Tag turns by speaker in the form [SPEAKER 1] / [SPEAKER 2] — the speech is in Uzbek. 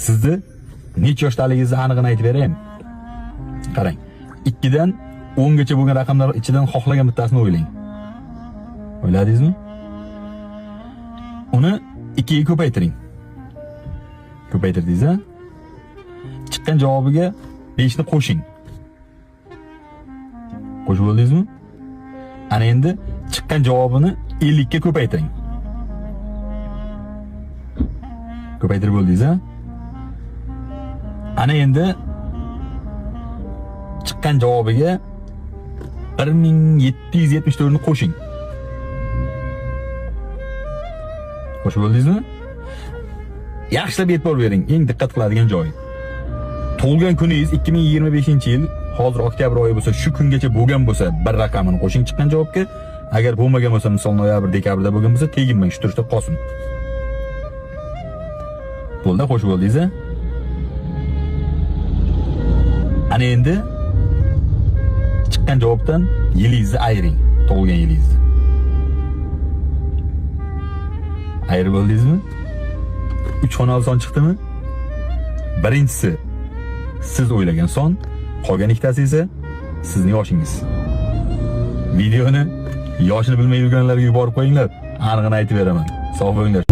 [SPEAKER 1] Sizni necha yoshdaligingizni aniqini aytib beraymi? Qarang. 2 dan 10 gacha bo'lgan raqamlar ichidan xohlagan bittasini o'ylang. O'yladingizmi? Uni 2 ga ko'paytiring. Ko'paytirdingiz-a? Chiqqan javobiga 5 ni qo'shing. Qo'shib bo'ldingizmi? Ana endi chiqqan javobini 50 ga ko'paytiring. Ko'paytirib bo'ldingiz-a? Ana endi chiqqan javobiga 1774 ni qo'shing. Qo'shib bo'ldingizmi? Yaxshilab e'tibor bering, eng diqqat qiladigan joyi. Tug'ilgan kuningiz 2025-yil, hozir oktyabr oyi bo'lsa, shu kungacha bo'lgan bo'lsa, bir raqamini qo'shing chiqqan javobga. Agar bo'lmagan bo'lsa, misol noyabr, dekabrda bo'lgan bo'lsa, teginmang, shu turishda qolsin. Bo'ldi, qo'shib bo'ldingiz-a? Ana endi chiqqan javobdan yilingizni ayiring, tug'ilgan yilingizni. Ayirib bo'ldingizmi? 3 xonali son chiqdimi? Birinchisi siz o'ylagan son, qolgan ikkitasi esa sizning yoshingiz. Videoni yoshini bilmay yurganlarga yuborib qo'yinglar, aniqini aytib beraman. Sog' bo'linglar.